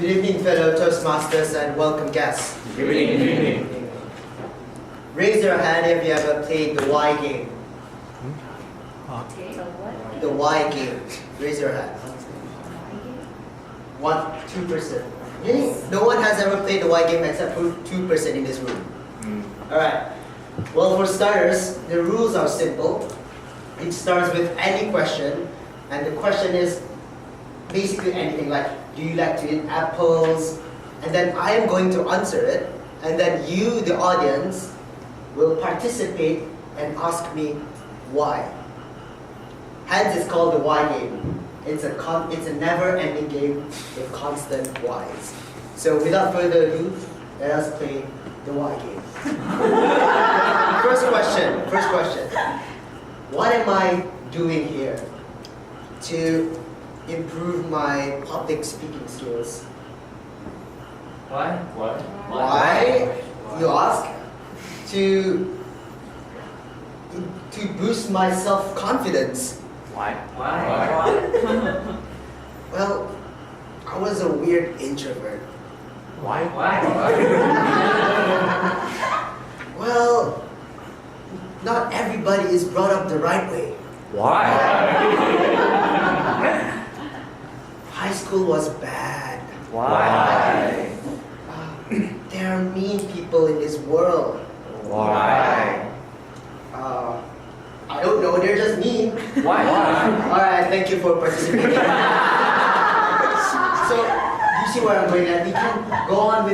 Good evening, fellow Toastmasters, and welcome guests. Good evening. Raise your hand if you ever played the Y game. The Y game. Raise your hand. 2%. Really? No one has ever played the Y game except for 2% in this room. Alright. Well, for starters, the rules are simple. It starts with any question, and the question is basically anything like, do you like to eat apples? And then I am going to answer it, and then you, the audience, will participate and ask me why. Hence, it's called the Y game. It's a never-ending game with constant whys. So without further ado, let us play the Y game. First question. What am I doing here to improve my public speaking skills? Why? Why? You ask? To boost my self-confidence. Why? Well, I was a weird introvert. Why? Well, not everybody is brought up the right way. Why? High school was bad. Why? There are mean people in this world. Why? I don't know, they're just mean. Why? Alright, thank you for participating. So, you see where I'm going at? We can go on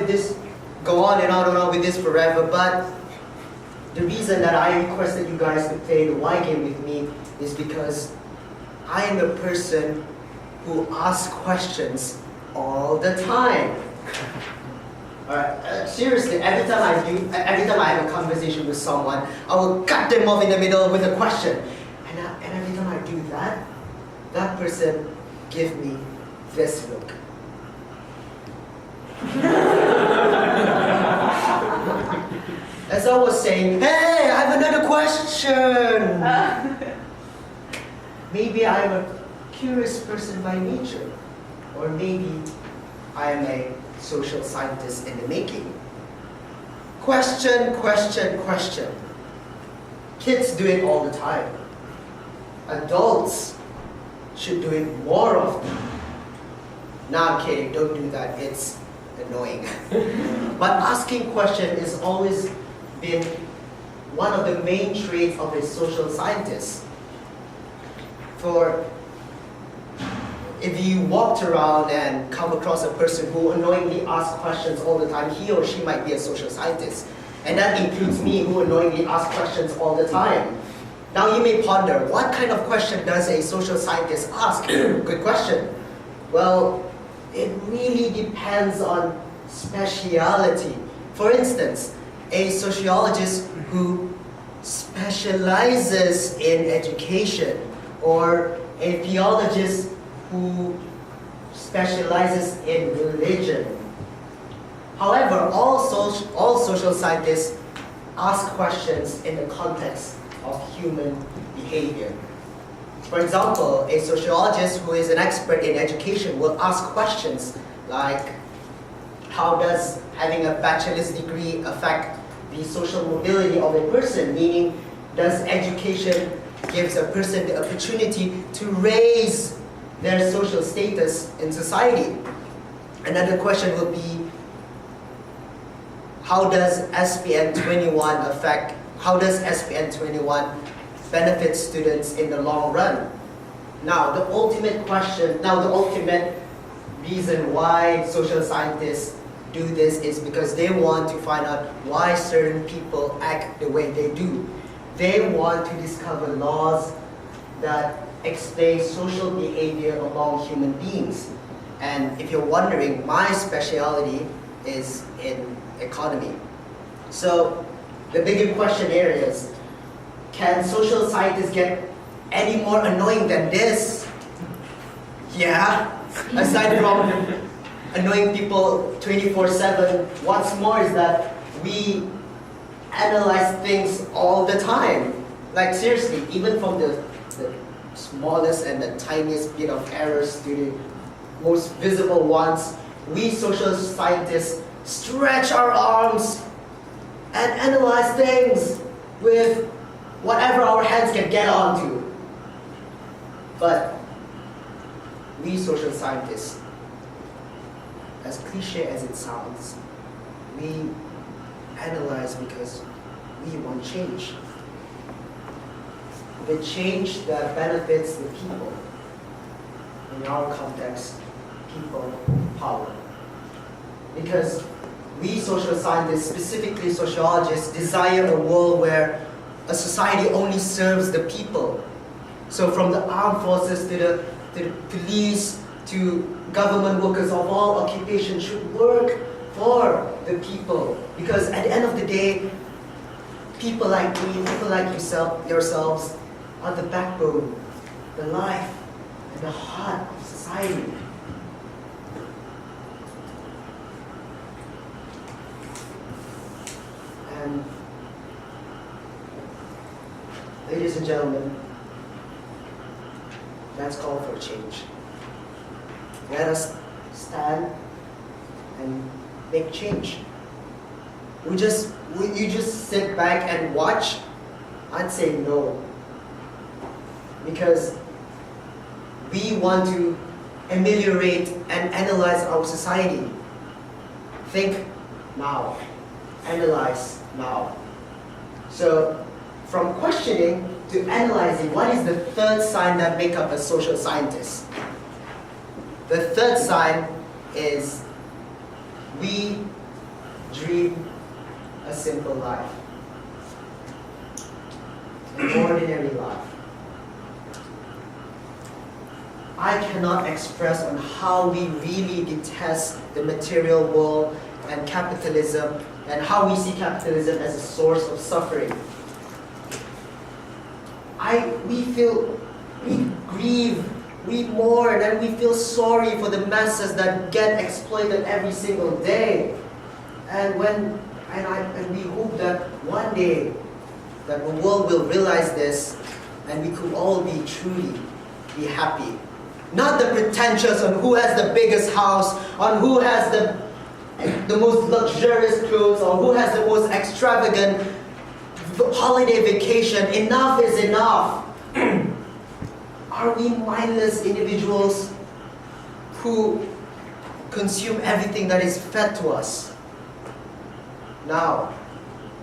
and on with this forever, but the reason that I requested you guys to play the Y game with me is because I am a person who asks questions all the time. Alright, seriously, every time I have a conversation with someone, I will cut them off in the middle with a question. And every time I do that, that person gives me this look. As I was saying, hey, I have another question. Maybe I'm a curious person by nature, or maybe I am a social scientist in the making. Question. Kids do it all the time. Adults should do it more often. No, I'm kidding, don't do that, it's annoying. But asking questions has always been one of the main traits of a social scientist. For if you walked around and come across a person who annoyingly asks questions all the time, he or she might be a social scientist. And that includes me, who annoyingly asks questions all the time. Now you may ponder, what kind of question does a social scientist ask? Good question. Well, it really depends on speciality. For instance, a sociologist who specializes in education, or a theologist who specializes in religion. However, all social scientists ask questions in the context of human behavior. For example, a sociologist who is an expert in education will ask questions like, how does having a bachelor's degree affect the social mobility of a person? Meaning, does education gives a person the opportunity to raise their social status in society? Another question will be, how does SPN 21 benefit students in the long run? Now, the ultimate reason why social scientists do this is because they want to find out why certain people act the way they do. They want to discover laws that explain social behavior among human beings. And if you're wondering, my specialty is in economy. So the bigger question here is, can social scientists get any more annoying than this? Yeah, aside from annoying people 24/7, what's more is that we analyze things all the time. Like seriously, even from the smallest and the tiniest bit of errors to the most visible ones, we social scientists stretch our arms and analyze things with whatever our hands can get onto. But we social scientists, as cliche as it sounds, we analyze because we want change. The change that benefits the people. In our context, people power. Because we social scientists, specifically sociologists, desire a world where a society only serves the people. So from the armed forces to the police to government workers of all occupations should work for the people. Because at the end of the day, people like me, people like yourselves, are the backbone, the life, and the heart of society. And ladies and gentlemen, let's call for change. Let us stand and make change. You just sit back and watch? I'd say no. Because we want to ameliorate and analyze our society. Think now. Analyze now. So, from questioning to analyzing, what is the third sign that makes up a social scientist? The third sign is we dream a simple life. An ordinary life. I cannot express on how we really detest the material world and capitalism and how we see capitalism as a source of suffering. We grieve, we mourn, and we feel sorry for the masses that get exploited every single day. And we hope that one day that the world will realize this and we could all truly be happy. Not the pretentious on who has the biggest house, on who has the most luxurious clothes, or who has the most extravagant holiday vacation. Enough is enough. Are we mindless individuals who consume everything that is fed to us? Now,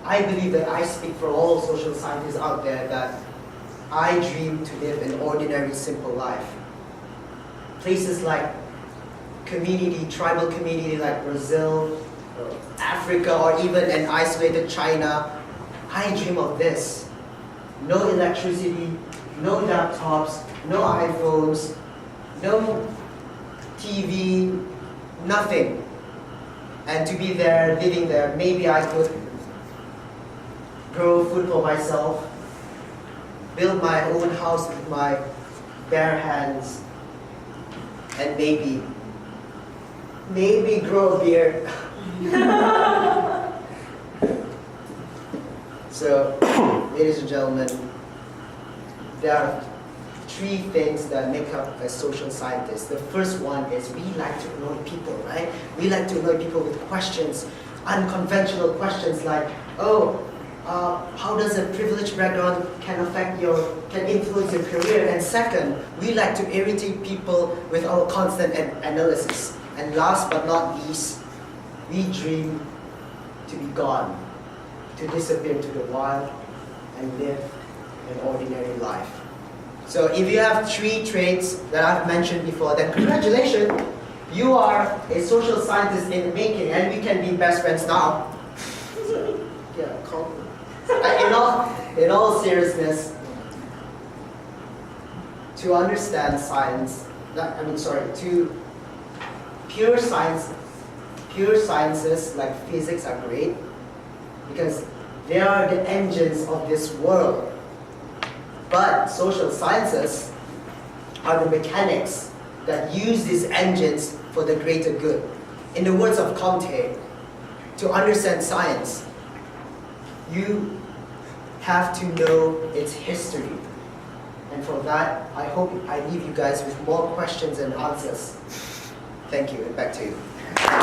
I believe that I speak for all social scientists out there that I dream to live an ordinary, simple life. Places like tribal community like Brazil, Africa, or even an isolated China, I dream of this. No electricity, no laptops, no iPhones, no TV, nothing. And to be there, living there, maybe I could grow food for myself, build my own house with my bare hands, and maybe grow a beard. So, ladies and gentlemen, there are three things that make up a social scientist. The first one is we like to annoy people, right? We like to annoy people with questions, unconventional questions like, how does a privileged background can influence your career? And second, we like to irritate people with our constant analysis. And last but not least, we dream to be gone, to disappear to the wild and live an ordinary life. So if you have three traits that I've mentioned before, then congratulations, you are a social scientist in the making, and we can be best friends now. Yeah, call me. In all seriousness, to understand science, to pure sciences like physics are great because they are the engines of this world. But social sciences are the mechanics that use these engines for the greater good. In the words of Comte, to understand science, you have to know its history. And for that, I hope I leave you guys with more questions and answers. Thank you, and back to you.